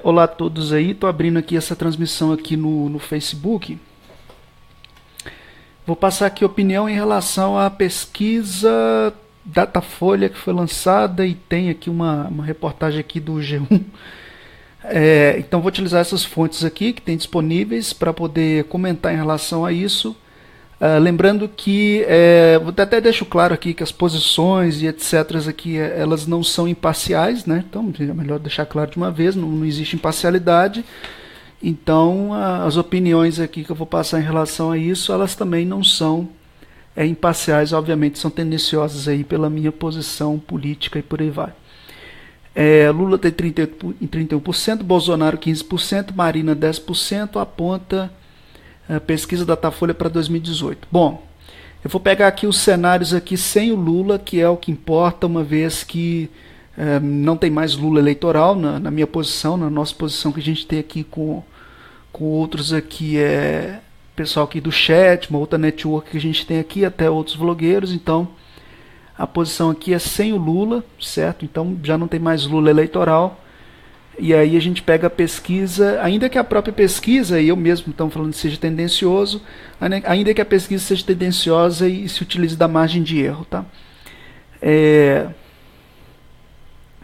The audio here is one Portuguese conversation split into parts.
Olá a todos aí, estou abrindo aqui essa transmissão aqui no Facebook. Vou passar aqui opinião em relação à pesquisa Datafolha que foi lançada e tem aqui uma reportagem aqui do G1. Então vou utilizar essas fontes aqui que tem disponíveis para poder comentar em relação a isso. Lembrando que, vou até deixo claro aqui que as posições e etc. aqui, elas não são imparciais, né? Então é melhor deixar claro de uma vez, não existe imparcialidade. Então as opiniões aqui que eu vou passar em relação a isso, elas também não são imparciais, obviamente são tendenciosas aí pela minha posição política e por aí vai. Lula tem 31%, Bolsonaro 15%, Marina 10%, aponta a pesquisa da Datafolha para 2018. Bom, eu vou pegar aqui os cenários aqui sem o Lula, que é o que importa, uma vez que não tem mais Lula eleitoral na minha posição, na nossa posição que a gente tem aqui com outros aqui, pessoal aqui do chat, uma outra network que a gente tem aqui, até outros vlogueiros. Então a posição aqui é sem o Lula, certo? Então já não tem mais Lula eleitoral. E aí a gente pega a pesquisa, ainda que a própria pesquisa, e eu mesmo estou falando que seja tendencioso, ainda que a pesquisa seja tendenciosa e se utilize da margem de erro, tá?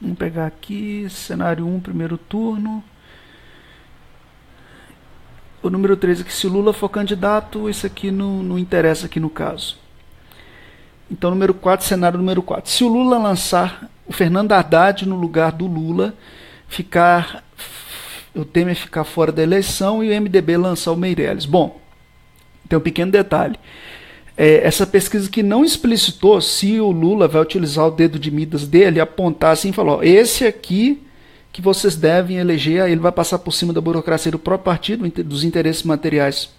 Vamos pegar aqui, cenário 1, primeiro turno. O número 3 aqui, se o Lula for candidato, isso aqui não interessa aqui no caso. Então, número 4, cenário número 4. Se o Lula lançar o Fernando Haddad no lugar do Lula, o Temer ficar fora da eleição e o MDB lançar o Meirelles. Bom, tem um pequeno detalhe. Essa pesquisa que não explicitou se o Lula vai utilizar o dedo de Midas dele, apontar assim e falar, esse aqui que vocês devem eleger, ele vai passar por cima da burocracia do próprio partido, dos interesses materiais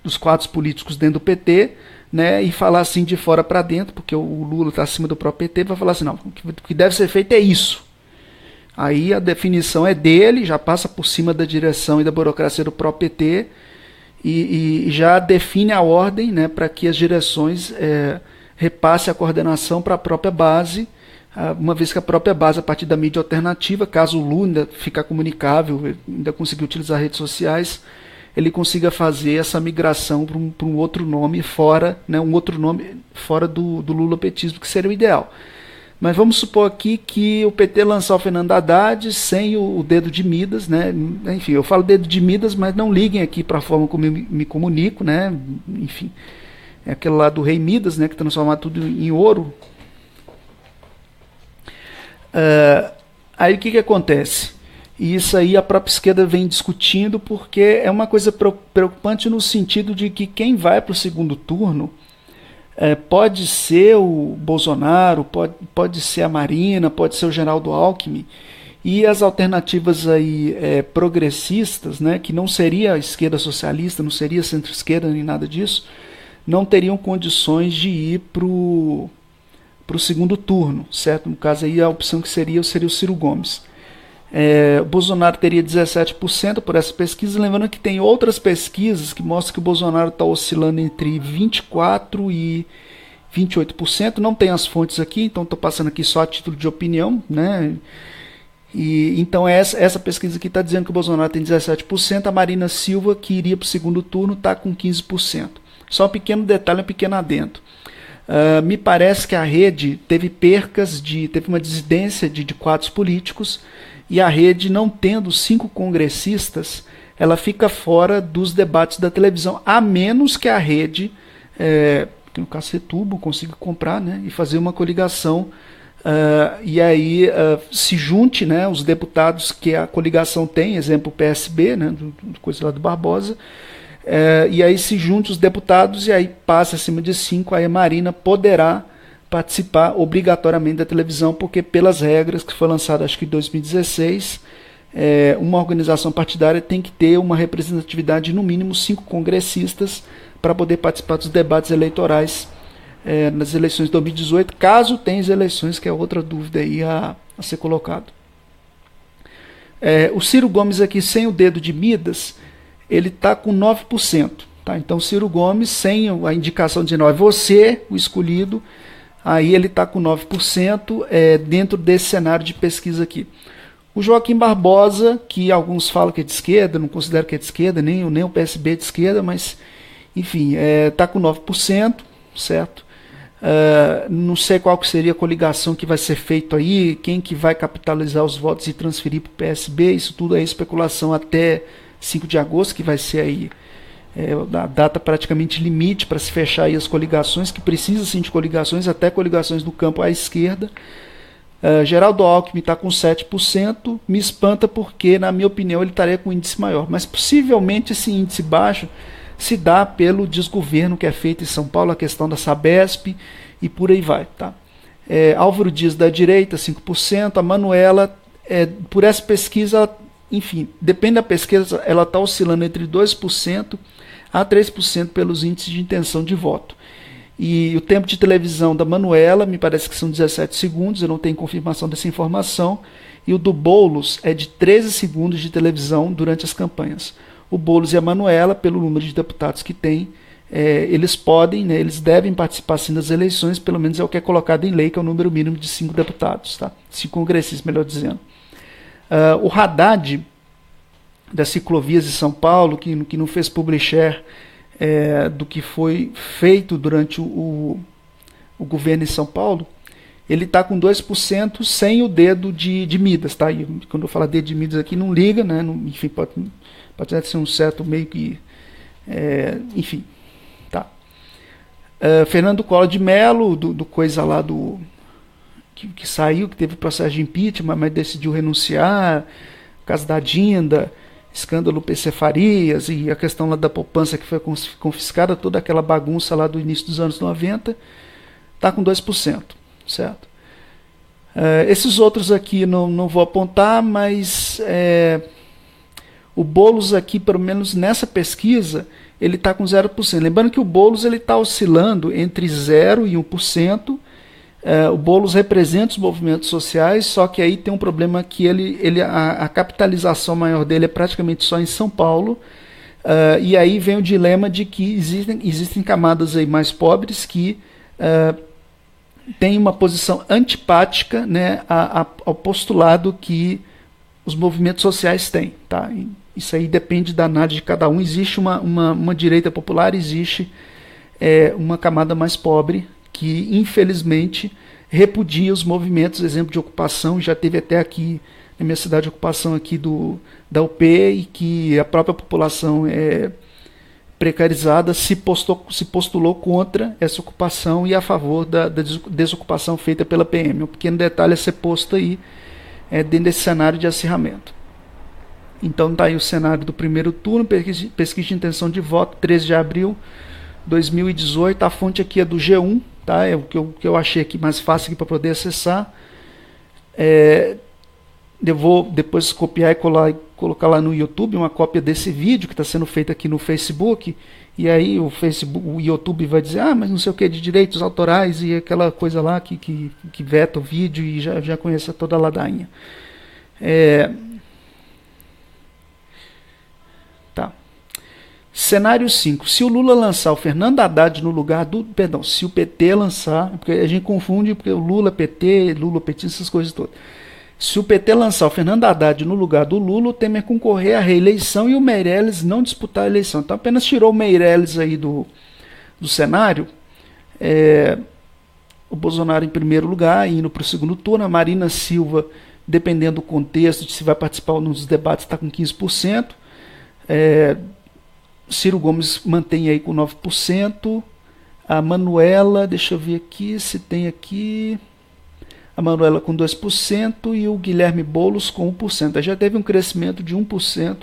dos quadros políticos dentro do PT, né, e falar assim de fora para dentro, porque o Lula está acima do próprio PT, vai falar assim, não, o que deve ser feito é isso. Aí a definição é dele, já passa por cima da direção e da burocracia do próprio PT e já define a ordem, né, para que as direções repassem a coordenação para a própria base, uma vez que a própria base, a partir da mídia alternativa, caso o Lula ainda ficar comunicável, ainda conseguir utilizar redes sociais, ele consiga fazer essa migração para um outro nome fora, né, fora do lulopetismo, que seria o ideal. Mas vamos supor aqui que o PT lançar o Fernando Haddad sem o dedo de Midas, né? Enfim, eu falo dedo de Midas, mas não liguem aqui para a forma como eu me comunico, né? Enfim, é aquele lá do rei Midas, né, que transforma tudo em ouro. Aí o que acontece? E isso aí a própria esquerda vem discutindo, porque é uma coisa preocupante no sentido de que quem vai para o segundo turno pode ser o Bolsonaro, pode ser a Marina, pode ser o Geraldo Alckmin, e as alternativas aí progressistas, né, que não seria a esquerda socialista, não seria centro-esquerda nem nada disso, não teriam condições de ir para o segundo turno, certo? No caso aí a opção que seria o Ciro Gomes. O Bolsonaro teria 17% por essa pesquisa, lembrando que tem outras pesquisas que mostram que o Bolsonaro está oscilando entre 24% e 28%, não tem as fontes aqui, então estou passando aqui só a título de opinião, né? E então essa pesquisa aqui está dizendo que o Bolsonaro tem 17%, a Marina Silva, que iria para o segundo turno, está com 15%. Só um pequeno detalhe, um pequeno adendo. Me parece que a rede teve teve uma dissidência de quadros políticos, e a rede, não tendo 5 congressistas, ela fica fora dos debates da televisão, a menos que a rede, que no caso Setúbal, consiga comprar, né, e fazer uma coligação, e aí se junte, né, os deputados que a coligação tem, exemplo o PSB, né, do coisa lá do Barbosa, e aí se junte os deputados e aí passa acima de 5, aí a Marina poderá participar obrigatoriamente da televisão, porque pelas regras que foi lançada acho que em 2016, uma organização partidária tem que ter uma representatividade de no mínimo 5 congressistas para poder participar dos debates eleitorais nas eleições de 2018, caso tenha as eleições, que é outra dúvida aí a ser colocado. O Ciro Gomes aqui sem o dedo de Midas, ele está com 9%. Tá? Então Ciro Gomes, sem a indicação de nós, você, o escolhido, aí ele está com 9% dentro desse cenário de pesquisa aqui. O Joaquim Barbosa, que alguns falam que é de esquerda, não considero que é de esquerda, nem o PSB é de esquerda, mas, enfim, está com 9%, certo? Não sei qual que seria a coligação que vai ser feita aí, quem que vai capitalizar os votos e transferir para o PSB, isso tudo é especulação até 5 de agosto, que vai ser aí a data praticamente limite para se fechar aí as coligações, que precisa sim de coligações, até coligações do campo à esquerda. Geraldo Alckmin está com 7%, me espanta porque, na minha opinião, ele estaria com um índice maior, mas possivelmente esse índice baixo se dá pelo desgoverno que é feito em São Paulo, a questão da Sabesp e por aí vai. Tá? Álvaro Dias da direita, 5%, a Manuela, por essa pesquisa, enfim, depende da pesquisa, ela está oscilando entre 2% a 3% pelos índices de intenção de voto. E o tempo de televisão da Manuela, me parece que são 17 segundos, eu não tenho confirmação dessa informação, e o do Boulos é de 13 segundos de televisão durante as campanhas. O Boulos e a Manuela, pelo número de deputados que tem, eles podem, né, eles devem participar sim das eleições, pelo menos é o que é colocado em lei, que é o número mínimo de 5 deputados, tá? 5 congressistas, melhor dizendo. O Haddad, das ciclovias de São Paulo, que não fez publisher do que foi feito durante o governo em São Paulo, ele está com 2% sem o dedo de Midas. Tá? E quando eu falo dedo de Midas aqui, não liga, né? Enfim, pode ser um certo meio que... enfim, tá. Fernando Collor de Mello, do coisa lá que saiu, que teve processo de impeachment, mas decidiu renunciar, caso da Dinda, escândalo PC Farias e a questão lá da poupança que foi confiscada, toda aquela bagunça lá do início dos anos 90, está com 2%, certo? Esses outros aqui não vou apontar, mas o Boulos aqui, pelo menos nessa pesquisa, ele está com 0%. Lembrando que o Boulos está oscilando entre 0% e 1%. O Boulos representa os movimentos sociais, só que aí tem um problema que a capitalização maior dele é praticamente só em São Paulo, e aí vem o dilema de que existem camadas aí mais pobres que têm uma posição antipática, né, ao postulado que os movimentos sociais têm. Tá? Isso aí depende da análise de cada um. Existe uma direita popular, existe uma camada mais pobre que, infelizmente, repudia os movimentos, exemplo de ocupação, já teve até aqui, na minha cidade, ocupação aqui da UP, e que a própria população precarizada se postulou contra essa ocupação e a favor da desocupação feita pela PM. Um pequeno detalhe a ser posto aí, dentro desse cenário de acirramento. Então está aí o cenário do primeiro turno, pesquisa de intenção de voto, 13 de abril de 2018, a fonte aqui é do G1, tá? É o que eu achei aqui mais fácil para poder acessar. Eu vou depois copiar e colocar lá no YouTube uma cópia desse vídeo que está sendo feito aqui no Facebook, e aí o YouTube vai dizer, mas não sei o que, de direitos autorais e aquela coisa lá que veta o vídeo e já conhece toda a ladainha. Cenário 5. Se o Lula lançar o Fernando Haddad no lugar do... Perdão, se o PT lançar... Porque a gente confunde, porque o Lula, PT, Lula, PT, essas coisas todas. Se o PT lançar o Fernando Haddad no lugar do Lula, o Temer concorrer à reeleição e o Meirelles não disputar a eleição. Então apenas tirou o Meirelles aí do cenário. O Bolsonaro em primeiro lugar, indo para o segundo turno. A Marina Silva, dependendo do contexto, de se vai participar nos debates, está com 15%. Ciro Gomes mantém aí com 9%. A Manuela, deixa eu ver aqui se tem aqui. A Manuela com 2% e o Guilherme Boulos com 1%. Aí já teve um crescimento de 1%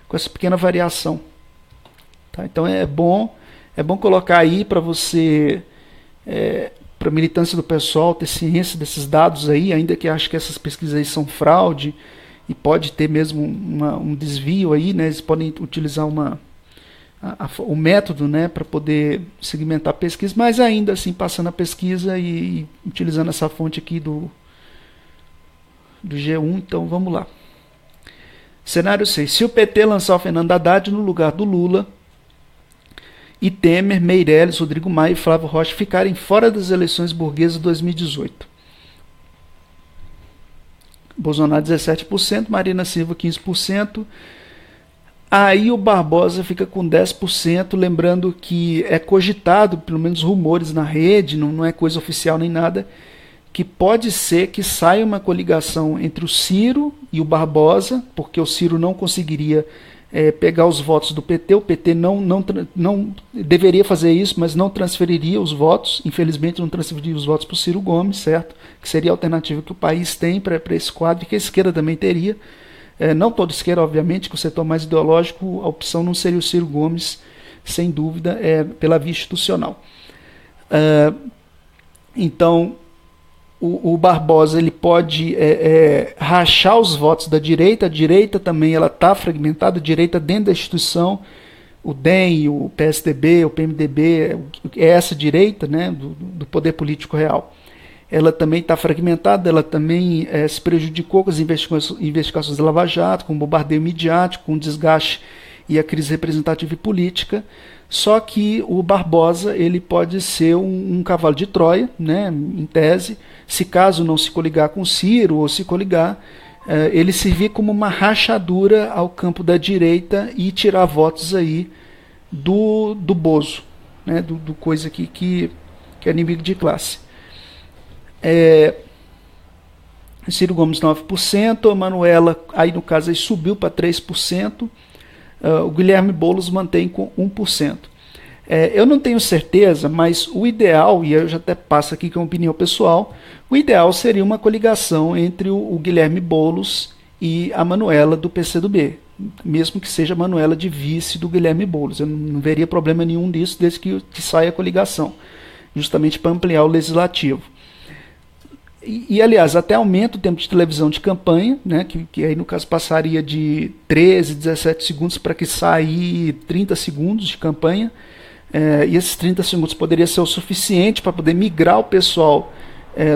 com essa pequena variação. Tá? Então é bom colocar aí para você, para a militância do pessoal, ter ciência desses dados aí, ainda que acho que essas pesquisas aí são fraude e pode ter mesmo um desvio aí, né? Eles podem utilizar o método, né, para poder segmentar a pesquisa, mas ainda assim passando a pesquisa e utilizando essa fonte aqui do G1, então vamos lá. Cenário 6. Se o PT lançar o Fernando Haddad no lugar do Lula e Temer, Meirelles, Rodrigo Maia e Flávio Rocha ficarem fora das eleições burguesas de 2018. Bolsonaro 17%, Marina Silva 15%. Aí o Barbosa fica com 10%, lembrando que é cogitado, pelo menos rumores na rede, não é coisa oficial nem nada, que pode ser que saia uma coligação entre o Ciro e o Barbosa, porque o Ciro não conseguiria pegar os votos do PT, o PT não deveria fazer isso, mas não transferiria os votos, infelizmente não transferiria os votos para o Ciro Gomes, certo? Que seria a alternativa que o país tem para esse quadro, e que a esquerda também teria. Não toda esquerda, obviamente, que o setor mais ideológico, a opção não seria o Ciro Gomes, sem dúvida, pela via institucional. Então, o Barbosa ele pode rachar os votos da direita. A direita também está fragmentada, a direita dentro da instituição, o DEM, o PSDB, o PMDB, é essa direita, né, do poder político real. Ela também está fragmentada, ela também se prejudicou com as investigações da Lava Jato, com o bombardeio midiático, com o desgaste e a crise representativa e política. Só que o Barbosa ele pode ser um cavalo de Troia, né, em tese, se caso não se coligar com o Ciro, ou se coligar, ele servir como uma rachadura ao campo da direita e tirar votos aí do Bozo, né, do coisa que é inimigo de classe. Ciro Gomes 9%, a Manuela, aí no caso aí subiu para 3%, o Guilherme Boulos mantém com 1%. Eu não tenho certeza, mas o ideal, e eu já até passo aqui com uma opinião pessoal, o ideal seria uma coligação entre o Guilherme Boulos e a Manuela do PCdoB, mesmo que seja a Manuela de vice do Guilherme Boulos. Eu não veria problema nenhum disso desde que saia a coligação, justamente para ampliar o legislativo. E, aliás, até aumenta o tempo de televisão de campanha, né, que aí no caso passaria de 13, 17 segundos para que saia 30 segundos de campanha, e esses 30 segundos poderia ser o suficiente para poder migrar o pessoal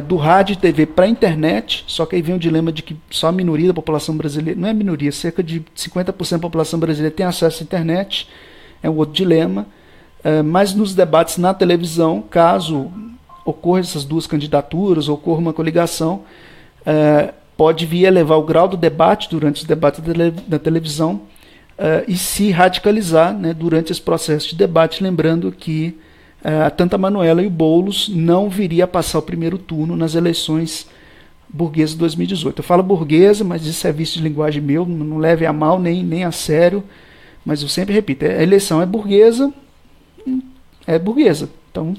do rádio e TV para a internet, só que aí vem o dilema de que só a minoria da população brasileira, não é minoria, cerca de 50% da população brasileira tem acesso à internet, é um outro dilema, mas nos debates na televisão, caso ocorra essas duas candidaturas, ocorra uma coligação, pode vir a elevar o grau do debate durante os debates da televisão e se radicalizar, né, durante esse processo de debate, lembrando que tanto a Manuela e o Boulos não viria a passar o primeiro turno nas eleições burguesas de 2018. Eu falo burguesa, mas isso é vício de linguagem meu, não leve a mal nem a sério, mas eu sempre repito, a eleição é burguesa, então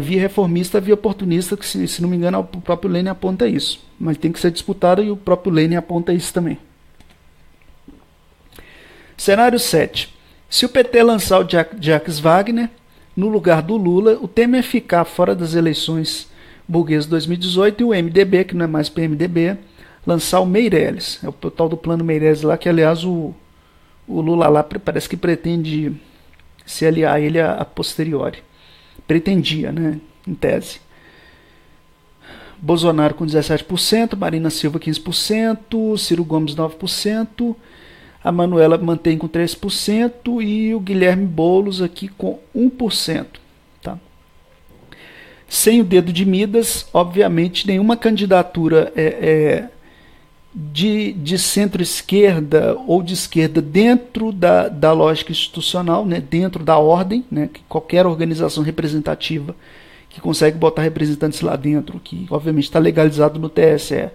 via reformista, via oportunista, que se não me engano o próprio Lênin aponta isso. Mas tem que ser disputada e o próprio Lênin aponta isso também. Cenário 7. Se o PT lançar o Jacques Wagner no lugar do Lula, o tema é ficar fora das eleições burguesas de 2018 e o MDB, que não é mais PMDB, lançar o Meirelles. É o tal do plano Meirelles lá, que aliás o Lula lá parece que pretende se aliar a ele a posteriori. Pretendia, né, em tese. Bolsonaro com 17%, Marina Silva 15%, Ciro Gomes 9%, a Manuela mantém com 3% e o Guilherme Boulos aqui com 1%. Tá? Sem o dedo de Midas, obviamente, nenhuma candidatura de centro-esquerda ou de esquerda dentro da lógica institucional, né, dentro da ordem, né, que qualquer organização representativa que consegue botar representantes lá dentro, que obviamente está legalizado no TSE,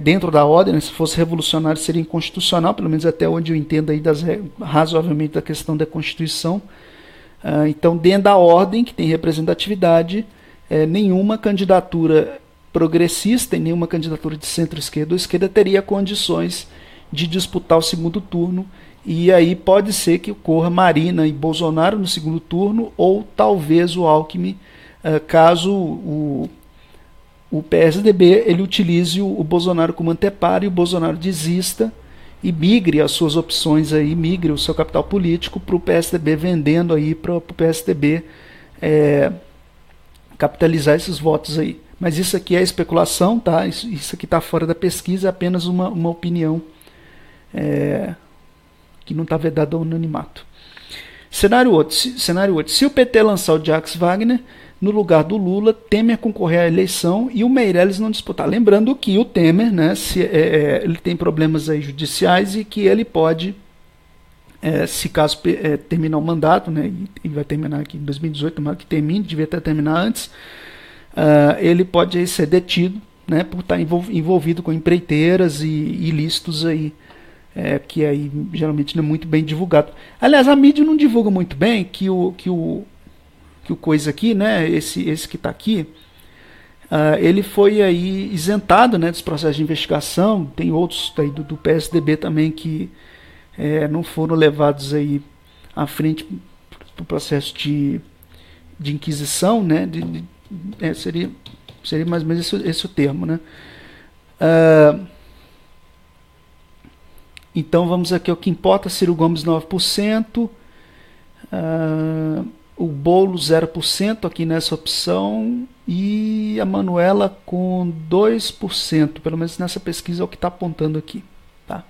dentro da ordem, né, se fosse revolucionário seria inconstitucional, pelo menos até onde eu entendo aí razoavelmente da questão da Constituição. Então, dentro da ordem, que tem representatividade, nenhuma candidatura progressista e nenhuma candidatura de centro-esquerda ou esquerda teria condições de disputar o segundo turno, e aí pode ser que ocorra Marina e Bolsonaro no segundo turno, ou talvez o Alckmin, caso o PSDB ele utilize o Bolsonaro como anteparo e o Bolsonaro desista e migre as suas opções aí, migre o seu capital político para o PSDB, vendendo aí para o PSDB capitalizar esses votos aí. Mas isso aqui é especulação, tá? Isso aqui está fora da pesquisa, é apenas uma opinião que não está vedada ao anonimato. Cenário 8. Se o PT lançar o Jacques Wagner, no lugar do Lula, Temer concorrer à eleição e o Meirelles não disputar. Lembrando que o Temer, né, ele tem problemas aí judiciais e que ele pode, se caso terminar o mandato, né, e vai terminar aqui em 2018, tomara que termine, devia até terminar antes, ele pode aí ser detido, né, por estar envolvido com empreiteiras e ilícitos aí, que aí geralmente não é muito bem divulgado. Aliás, a mídia não divulga muito bem que o coisa aqui, né, esse que está aqui, ele foi aí isentado, né, dos processos de investigação. Tem outros aí do PSDB também que não foram levados aí à frente para o processo de inquisição, né, seria mais ou menos esse o termo, né. Então vamos aqui, o que importa: Ciro Gomes 9%, o Boulos 0% aqui nessa opção e a Manuela com 2%, pelo menos nessa pesquisa é o que está apontando aqui. Tá?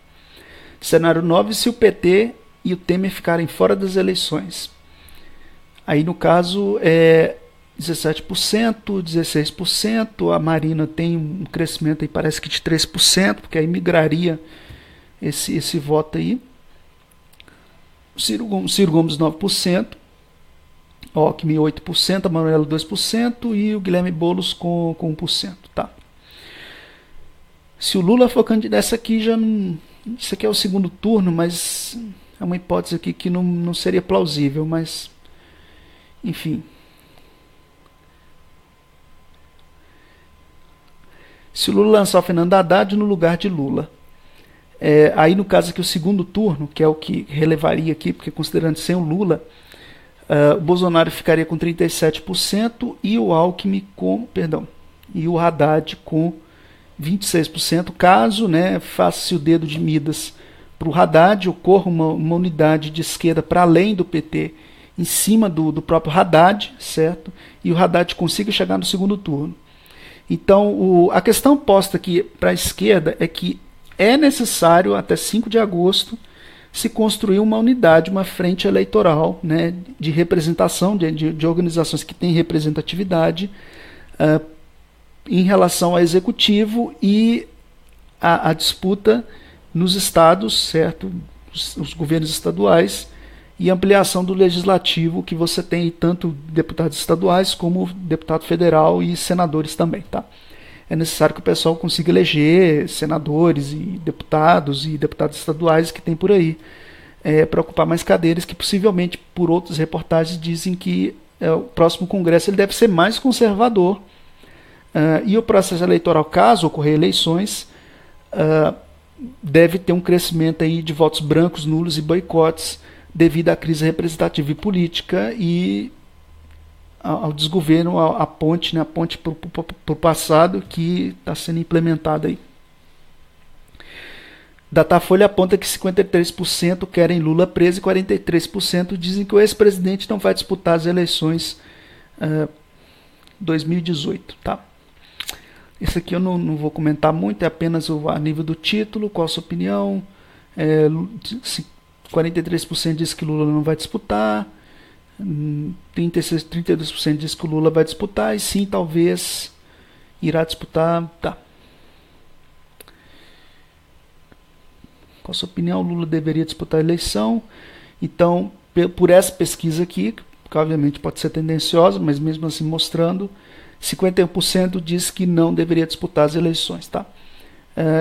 Cenário 9, se o PT e o Temer ficarem fora das eleições. Aí no caso 17%, 16%, a Marina tem um crescimento aí, parece que de 3%, porque aí migraria esse voto aí. Ciro Gomes 9%, Alckmin 8%, a Manuela 2% e o Guilherme Boulos com 1%. Tá? Se o Lula for candidato, essa aqui já não. Isso aqui é o segundo turno, mas é uma hipótese aqui que não seria plausível, mas enfim. Se o Lula lançar o Fernando Haddad no lugar de Lula. Aí no caso aqui o segundo turno, que é o que relevaria aqui, porque considerando sem o Lula, o Bolsonaro ficaria com 37% e o Alckmin e o Haddad com 26%, caso, né, faça-se o dedo de Midas para o Haddad, ocorra uma unidade de esquerda para além do PT em cima do próprio Haddad, certo? E o Haddad consiga chegar no segundo turno. Então a questão posta aqui para a esquerda é que é necessário, até 5 de agosto, se construir uma unidade, uma frente eleitoral, né, de representação, de organizações que têm representatividade em relação ao executivo e a disputa nos estados, certo? Os governos estaduais e ampliação do legislativo, que você tem tanto deputados estaduais como deputado federal e senadores também, tá? É necessário que o pessoal consiga eleger senadores e deputados estaduais que tem por aí, para ocupar mais cadeiras, que possivelmente, por outras reportagens, dizem que o próximo Congresso ele deve ser mais conservador, e o processo eleitoral, caso ocorrer eleições, deve ter um crescimento aí de votos brancos, nulos e boicotes devido à crise representativa e política e ao desgoverno, a ponte, né, a ponte para o passado que está sendo implementada aí. Datafolha aponta que 53% querem Lula preso e 43% dizem que o ex-presidente não vai disputar as eleições 2018. Tá? Isso aqui eu não vou comentar muito, é apenas a nível do título. Qual a sua opinião? 43% diz que Lula não vai disputar, 32% diz que o Lula vai disputar, e sim, talvez irá disputar. Tá. Qual a sua opinião? O Lula deveria disputar a eleição. Então, por essa pesquisa aqui, que obviamente pode ser tendenciosa, mas mesmo assim mostrando, 51% diz que não deveria disputar as eleições. Tá?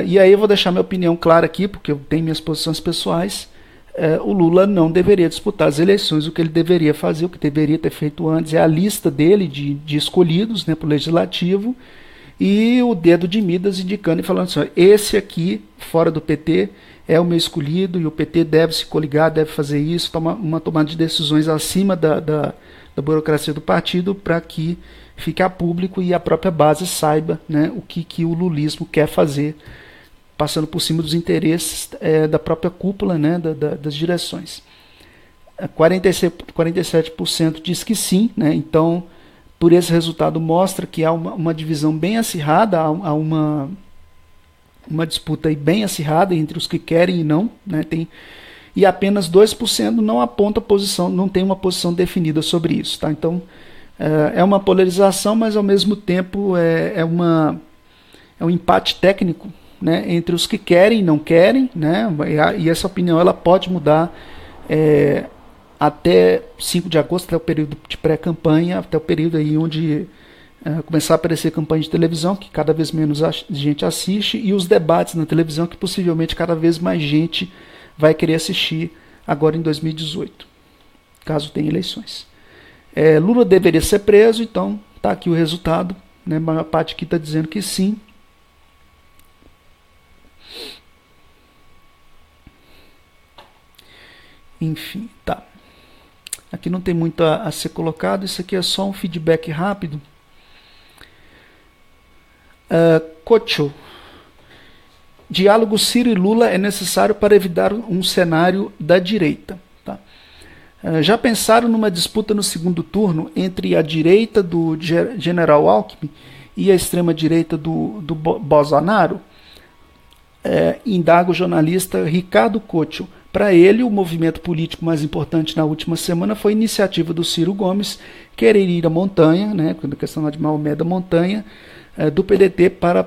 E aí eu vou deixar minha opinião clara aqui, porque eu tenho minhas posições pessoais. O Lula não deveria disputar as eleições. O que ele deveria fazer, o que deveria ter feito antes, é a lista dele de escolhidos, né, para o legislativo, e o dedo de Midas indicando e falando assim: esse aqui, fora do PT, é o meu escolhido, e o PT deve se coligar, deve fazer isso, tomar uma tomada de decisões acima da burocracia do partido, para que fique a público e a própria base saiba, né, o que o lulismo quer fazer, passando por cima dos interesses da própria cúpula, né, das direções. 47% diz que sim, né, então, por esse resultado mostra que há uma divisão bem acirrada, há uma disputa aí bem acirrada entre os que querem e não, né, e apenas 2% não aponta posição, não tem uma posição definida sobre isso. Tá? Então, É uma polarização, mas ao mesmo tempo é um empate técnico, né, entre os que querem e não querem, né, e essa opinião ela pode mudar até 5 de agosto, até o período de pré-campanha, até o período aí onde começar a aparecer campanha de televisão, que cada vez menos gente assiste, e os debates na televisão, que possivelmente cada vez mais gente vai querer assistir agora em 2018, caso tenha eleições. Lula deveria ser preso, então está aqui o resultado, né, a maior parte aqui está dizendo que sim. Enfim, tá. Aqui não tem muito a ser colocado, isso aqui é só um feedback rápido. Cocho. Diálogo Ciro e Lula é necessário para evitar um cenário da direita. Tá? Já pensaram numa disputa no segundo turno entre a direita do general Alckmin e a extrema-direita do Bolsonaro? Indaga o jornalista Ricardo Cocho. Para ele, o movimento político mais importante na última semana foi a iniciativa do Ciro Gomes querer ir à montanha, né, quando a questão de Maomé da montanha, do PDT para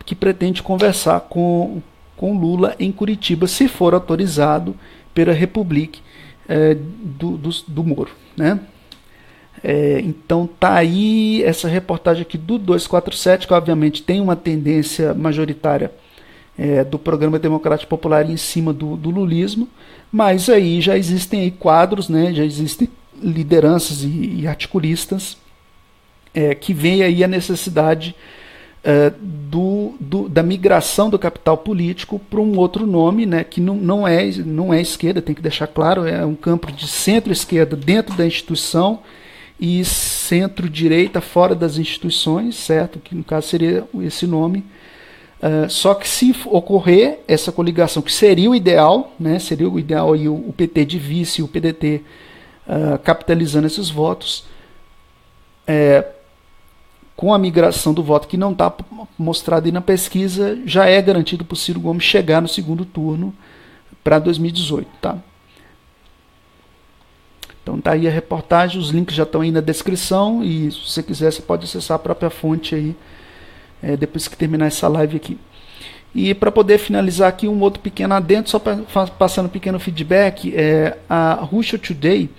que pretende conversar com Lula em Curitiba, se for autorizado pela República do Moro. Né? Então tá aí essa reportagem aqui do 247, que obviamente tem uma tendência majoritária do Programa Democrático Popular em cima do lulismo, mas aí já existem aí quadros, né, já existem lideranças e articulistas que veem aí a necessidade da migração do capital político para um outro nome, né, que não é esquerda, tem que deixar claro, é um campo de centro-esquerda dentro da instituição e centro-direita fora das instituições, certo? Que no caso seria esse nome. Só que se ocorrer essa coligação, que seria o ideal, né, seria o ideal aí o PT de vice e o PDT capitalizando esses votos, com a migração do voto que não está mostrado aí na pesquisa, já é garantido para o Ciro Gomes chegar no segundo turno para 2018. Tá? Então tá aí a reportagem, os links já estão aí na descrição e se você quiser você pode acessar a própria fonte aí depois que terminar essa live aqui. E para poder finalizar aqui um outro pequeno adendo, só passando um pequeno feedback, a Russia Today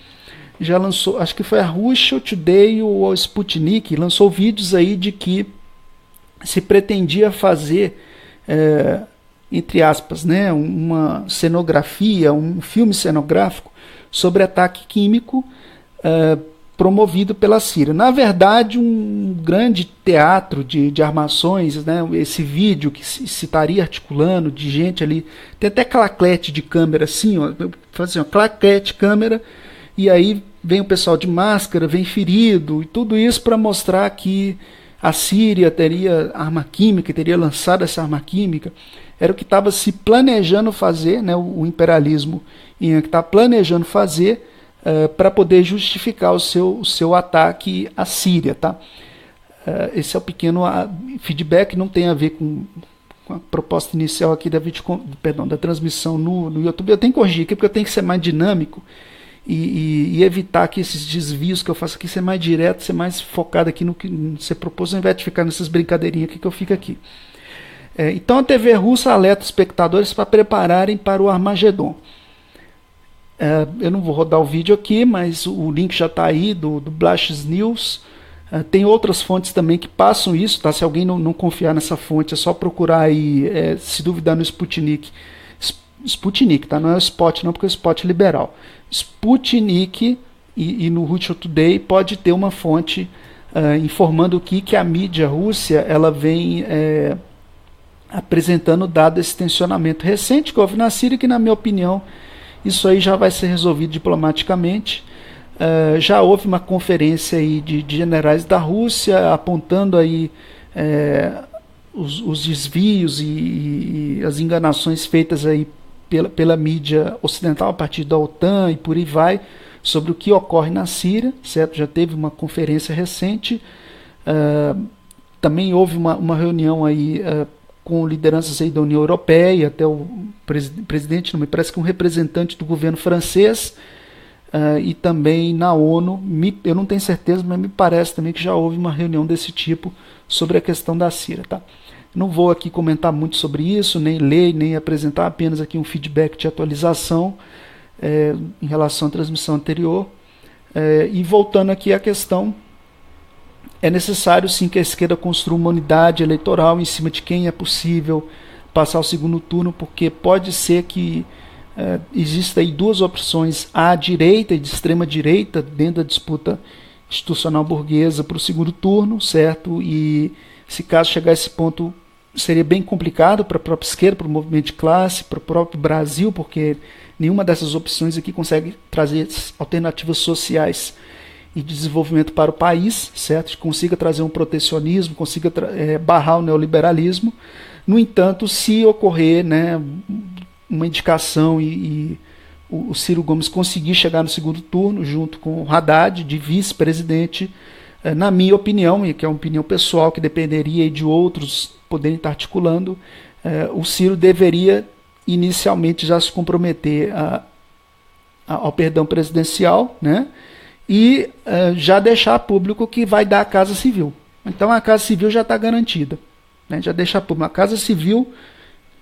já lançou, acho que foi a Russia Today ou a Sputnik, lançou vídeos aí de que se pretendia fazer, entre aspas, né, uma cenografia, um filme cenográfico sobre ataque químico promovido pela Síria. Na verdade, um grande teatro de armações, né, esse vídeo que se estaria articulando de gente ali, tem até claquete de câmera assim, ó, faz assim, claquete câmera, e aí vem o pessoal de máscara, vem ferido, e tudo isso para mostrar que a Síria teria arma química, teria lançado essa arma química. Era o que estava se planejando fazer, né, o imperialismo que está planejando fazer para poder justificar o seu ataque à Síria. Tá? Esse é o pequeno feedback, não tem a ver com a proposta inicial aqui da transmissão no YouTube. Eu tenho que corrigir aqui porque eu tenho que ser mais dinâmico e evitar que esses desvios que eu faço aqui ser mais direto, ser mais focado aqui no que você propôs, ao invés de ficar nessas brincadeirinhas aqui que eu fico aqui. Então a TV russa alerta espectadores para prepararem para o Armagedon. Eu não vou rodar o vídeo aqui, mas o link já está aí do Blast News. Tem outras fontes também que passam isso, tá? Se alguém não confiar nessa fonte, é só procurar aí, se duvidar no Sputnik. Sputnik, tá? Não é o Spot não, porque o Spot é liberal. Sputnik e no Russia Today pode ter uma fonte informando que a mídia russa ela vem apresentando dado esse tensionamento recente que houve na Síria, que na minha opinião isso aí já vai ser resolvido diplomaticamente. Já houve uma conferência aí de generais da Rússia apontando aí os desvios e as enganações feitas aí pela mídia ocidental a partir da OTAN e por aí vai, sobre o que ocorre na Síria, certo? Já teve uma conferência recente, também houve uma reunião aí com lideranças aí da União Europeia, até o presidente, não me parece que um representante do governo francês, e também na ONU. Eu não tenho certeza, mas me parece também que já houve uma reunião desse tipo sobre a questão da Síria. Tá? Não vou aqui comentar muito sobre isso, nem ler, nem apresentar, apenas aqui um feedback de atualização em relação à transmissão anterior. E voltando aqui à questão, é necessário sim que a esquerda construa uma unidade eleitoral em cima de quem é possível passar o segundo turno, porque pode ser que existam aí duas opções, à direita e de extrema direita, dentro da disputa institucional burguesa para o segundo turno, certo? E se caso chegar a esse ponto, seria bem complicado para a própria esquerda, para o movimento de classe, para o próprio Brasil, porque nenhuma dessas opções aqui consegue trazer alternativas sociais e desenvolvimento para o país, certo? Que consiga trazer um protecionismo, consiga barrar o neoliberalismo. No entanto, se ocorrer, né, uma indicação e o Ciro Gomes conseguir chegar no segundo turno, junto com o Haddad, de vice-presidente, na minha opinião, e que é uma opinião pessoal que dependeria de outros poderem estar articulando, o Ciro deveria inicialmente já se comprometer ao perdão presidencial, né, e já deixar público que vai dar a Casa Civil. Então a Casa Civil já está garantida. Né, já deixar público. A Casa Civil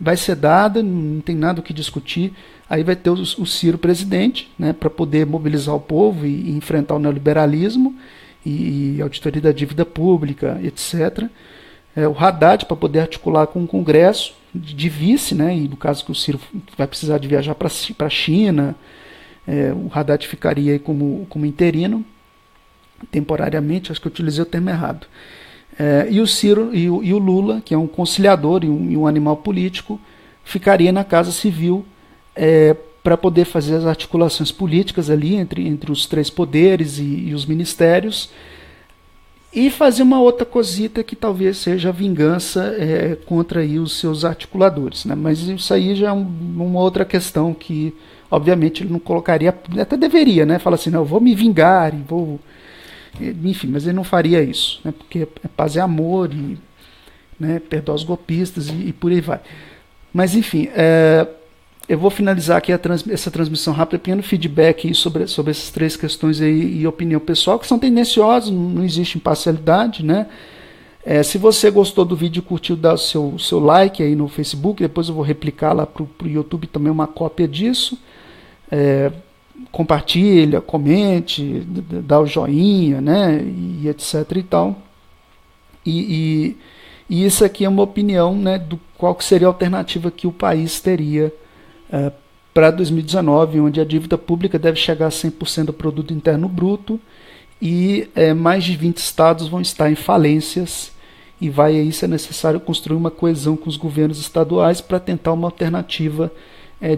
vai ser dada, não tem nada o que discutir. Aí vai ter o Ciro presidente, né, para poder mobilizar o povo e enfrentar o neoliberalismo e auditoria da dívida pública, etc. O Haddad para poder articular com o Congresso de vice, né, e no caso que o Ciro vai precisar de viajar para a China, o Haddad ficaria aí como interino, temporariamente, acho que eu utilizei o termo errado. E o Ciro e o Lula, que é um conciliador e um animal político, ficaria na Casa Civil para poder fazer as articulações políticas ali entre os três poderes e os ministérios, e fazer uma outra cosita que talvez seja a vingança contra aí os seus articuladores. Né? Mas isso aí já é uma outra questão que, obviamente, ele não colocaria, até deveria, né? Falar assim, não, eu vou me vingar e vou... Enfim, mas ele não faria isso, né? Porque paz é amor e, né, perdoar os golpistas e por aí vai. Mas enfim, eu vou finalizar aqui essa transmissão rápida, pequeno feedback aí sobre essas três questões aí e opinião pessoal, que são tendenciosas, não existe imparcialidade, né? Se você gostou do vídeo e curtiu, dá o seu like aí no Facebook, depois eu vou replicar lá para o YouTube também uma cópia disso. Compartilha, comente, dá o joinha, né, e etc e tal. E isso aqui é uma opinião, né, do qual que seria a alternativa que o país teria para 2019, onde a dívida pública deve chegar a 100% do produto interno bruto e mais de 20 estados vão estar em falências e vai aí ser necessário construir uma coesão com os governos estaduais para tentar uma alternativa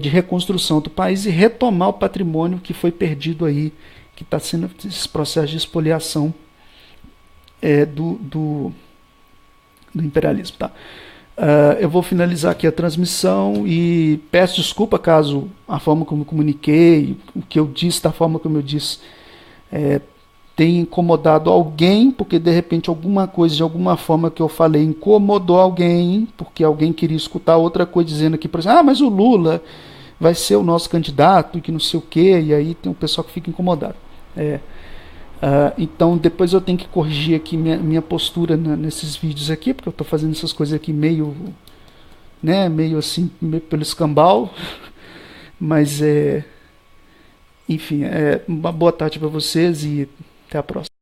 de reconstrução do país e retomar o patrimônio que foi perdido aí, que está sendo esse processo de expoliação do imperialismo. Tá? Eu vou finalizar aqui a transmissão e peço desculpa caso a forma como eu comuniquei, o que eu disse, da forma como eu disse, tenha incomodado alguém, porque de repente alguma coisa, de alguma forma que eu falei, incomodou alguém, porque alguém queria escutar outra coisa dizendo aqui, por exemplo, mas o Lula vai ser o nosso candidato, que não sei o quê, e aí tem um pessoal que fica incomodado. Então depois eu tenho que corrigir aqui minha postura nesses vídeos aqui, porque eu estou fazendo essas coisas aqui meio assim, meio pelo escambau, mas enfim, uma boa tarde para vocês e até a próxima.